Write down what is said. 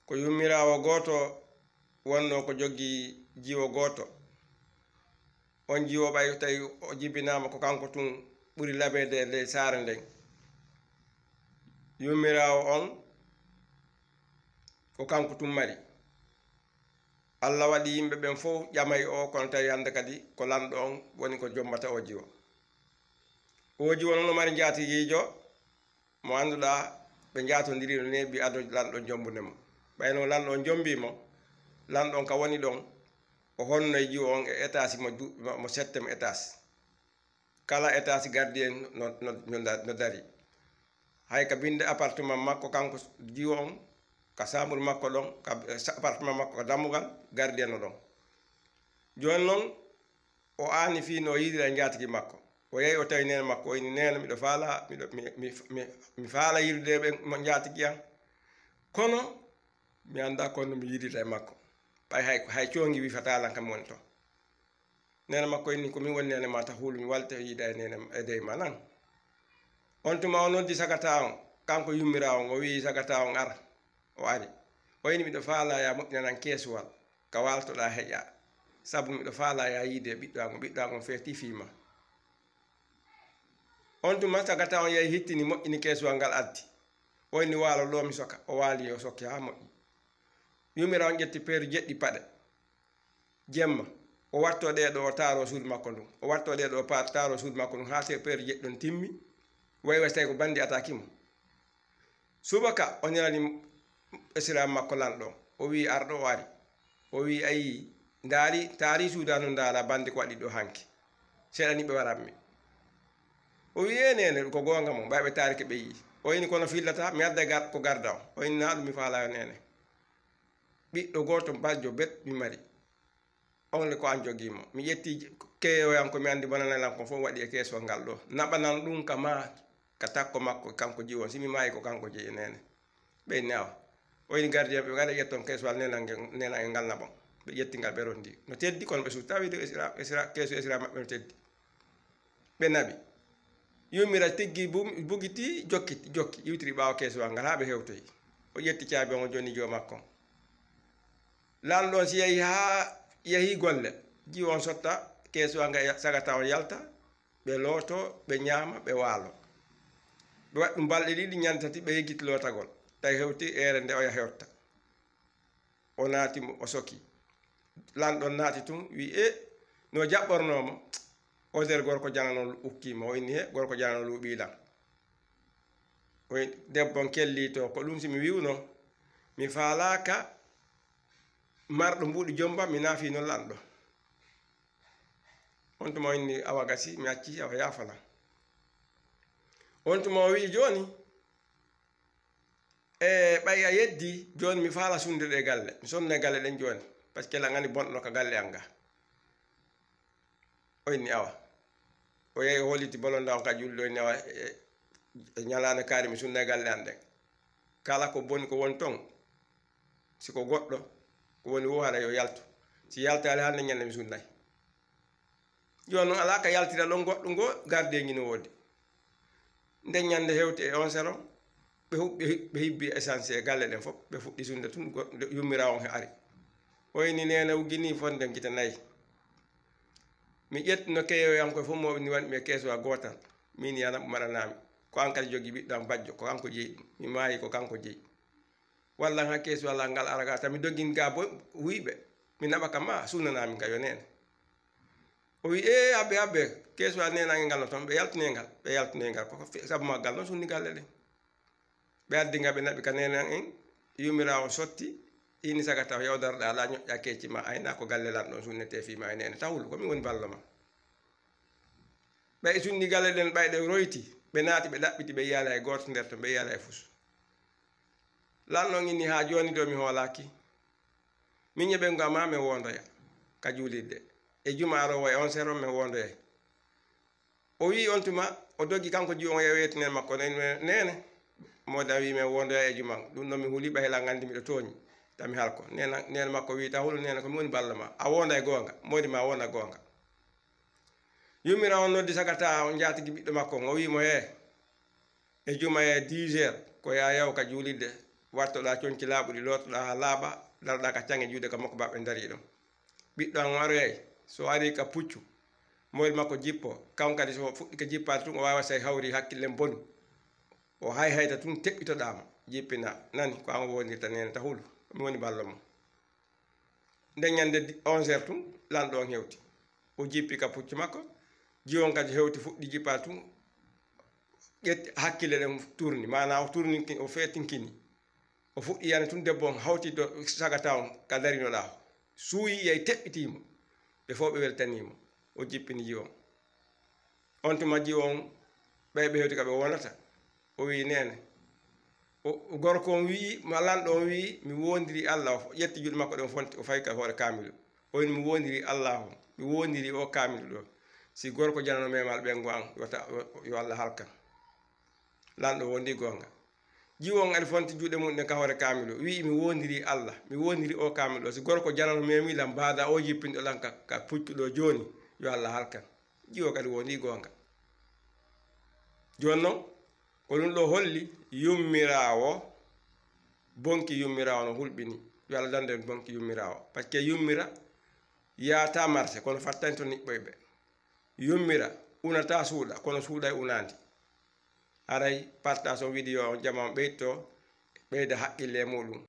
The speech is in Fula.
ko yummirawo goto wonno ko joggi jiwo goto on jiwo ɓay tawi o jibinama ko kanko tun ɓuri labede e ley saare nden yummirawo on ko kanko tun mari Allah waɗi yimɓe ɓen fof ƴamay o kono tawi hande kadi ko lanɗo on woni ko jombata o jiwo noon no mari jaatigiijo mo annduɗa ɓe jaatodiri no neeɓi ado lanɗon jombunemo ɓayno lanɗo on jombimo lanɗon ka woni ɗon o honno e jiwo on e étage mo settemo étage kala étage gardien no dari hay ka binde appartement makko kanko jiwo on ka chambre makko ɗon ka appartement makko ka dammugal gardien no ɗon joni noon o aani fi no yiidira e jaatigi makko o yehi o tawi nene makko o ini nene miɗo faala mi faala yirdeɓe mo jaatigi an kono mi anda kono mi yidita e makko ɓay hay coongi wi fatalan kam woni to nene makko inni komin woni nene ma ta huulu mi walte yiida e nene e dey ma nan on tuma o noddi sagata on kanko yummirawo on o wi sagata on ara o ari o ini miɗo faala ya moƴƴinanan keesuwal ka waltoɗa heƴa saabu miɗo faala ya yiide ɓiɗɗo an on feeti fiima on tuma sagata on yehi hittini moƴƴini keesuwal ngal addi o inni waalo loomi soka o waali o sokki ha moƴƴi yummirawo on ƴetti peeru jeɗɗi paɗe jemma o watto ɗeɗo o taaro suudu makko ndun o watto ɗeɗo o taaro suudu makko ndun ha te peeru jeɗɗi ɗon timmi way tawi ko bandi ataki mo subaka o ñalani esiram makko lanɗo o wi arɗo o ari o wi ayi ndaari taari suudanu ndaala bandi ko waɗi ɗo hanki seeɗani ɓe waranmi o wi nene ko gonga mo mbayɓe taarike ɓe yi o ini kono fillata mi adda ko garda o inni na ɗum mi faalayo nene ɓiɗɗo goto bajjo bet mi mari onle ko an jogimo mi ƴetti keyoyan ko mi andi bonanalan ko fof waɗi e keesol ngal ɗo naɓanan ɗum ka ma ka takko makko kanko jiwon simi maayi ko kanko jeeyi nene ɓe nawa o ini gardien ɓe gaɗa ƴetton keesowal nena e ngal naɓon ɓe ƴettingal ɓe rondi no teddi kono ɓe tawi keesu esira maɓɓe no teddi ɓe naɓi yummira tiggi bugiti jokki iwtiri ɓawa keesowal ngal ha ɓe hewtoyi o ƴetti caabi on o joni jo makko lanɗon si yehi ha yehi golle jiwo on sotta keesowal ngal sagata on yalta ɓe looto ɓe ñaama ɓe waalo ɓe waɗi ɗum balɗe ɗiɗi ñande tati ɓe yeggiti lootagol tawi hewti ere nde oya hewta o naati o soki lanɗon naati tun wi no jaɓɓornomo o nder gorko janano ukkima o inni he gorko janano luuɓilan o debbon kelli to ko ɗum simi wiwno mi faalaka marɗo mbuɗi jomba mi naafi noon lanɗo on tuma o inni awa gasi mi acci awa yafala on tuma o wi joni ɓay a yeddi joni mi faala sunde ɗe galle mi sonne galle ɗen joni par ce que la ngani bonɗo ka galle an ga o inni awa o yehi o holliti bolonda on ka julɗo inni awa e ñalane kaari mi sunne galle an ɗen kala ko boni ko woni ton siko goɗɗo ko woni wo haɗa yo yaltu si yaltali hande ñande mi sunnayi joni noon ala ka yaltira ɗon goɗɗo ngo gardien ñi no wodi nden ñande hewti e on sero ɓe hibbi essence e galle ɗen fof ɓe fuɗɗi sunde tun yummirawo on he ari o ini nene uggini fonde gita nayyi mi ƴettino keyoyankoye fof moɓe ni waɗmi e keesuwa gotal min yana maɗanami ko an kadi jogui ɓiɗɗo am bajjo ko kanko jeeyi ɗum mi maayi ko kanko jeeyi walla ha keesuwalla ngal araga tan mi doggin ga bo huyɓe mi naɓa kam ma sunnanami ga yo nene o wi habbe keesuwa nenange ngal no toon ɓe yaltinegal koko saabu maggal noon sunni galle ɗen ɓe addiga ɓe naɓi ka nenan en yumirawo sotti ini sagata o yawdarɗa ala ñoƴƴa keccima ayna ko galle lanɗon sunnete fima e nene tawul komi woni ballo ma ɓe sunni galle ɗen ɓayɗe royti ɓe naati ɓe ɗaɓɓiti ɓe yiyala e goto nder to ɓe yiyala e fus lanɗon inni ha joni do mi hoolaki min yeɓe ngama mi wondoya ka juulirde e juma arowo e on sero mi wondoya o wi on tuma o doggi kanko jiwo on yewetinen makko nene modi a wi mi wondoya e juma ɗum noon mi huuliɓa hela gandi miɗo tooñi tami halko nene makko wi ta hulu nene komi woni balla ma a wonda e gonga modi ma wona gonga yummira on noddi sagata on jatigi ɓiɗɗo makko o wimo e juma e 10 heures ko ya yaw ka juulirde wartoɗa coñci laaɓuɗi lootoɗa ha laaɓa darɗa ka cange juuɗe ka makko baɓe dari ɗon ɓiɗɗo an waroyay so ari ka puccu moyl makko jippo kan kadi so fuɗɗi ka jippade tun o wawa say hawri hakkillen bonu o hayta tun teɓɓitoɗama jippina nani ko an wonirta nene ta hulu mi woni ballo mo nden ñande 11h tun lanɗo on hewti o jippi ka puccu makko jiwon kadi hewti fuɗɗi jippade tun ƴetti hakkille ɗen tourni mana o tourni o fetinkini o fuɗɗi yani tun debbo on hawti do sagata on ka darinoɗa suuyi yey teɓɓitimo ɓe fof ɓe weltanimo o jippini jiwon on tuma jiwon ɓe hewti ka ɓe wonata o wi nene o gorko on wi ma lanɗo on wi mi wondiri Allah o ƴetti juuɗe makko ɗen fonti o fayi ka hoore kamilu o wi mi wondiri Allah o mi wondiri o kamilu ɗo si gorko janano memal ɓengo an yo Allah halkan lanɗo wondi gonga jiwon ari fonti juuɗe mum ɗen ka hoore kamilu wi mi wondiri Allah mi wondiri o kamilu ɗo si gorko janano memilam mbaada o jippinɗo lan ka puccuɗo joni yo Allah halkan jiwo kadi wondi gonga joni noon ko ɗum ɗo holli yummirawo bonki yummirawo no hulɓini yo Allah dande bonki yummirawo par ce que yummira yaata marché kono fattani to niɓɓoy ɓe yummira unata suuɗa kono suuɗa unandi haray partage on vidéo on jama on ɓeyto ɓeyda haqqille muɗum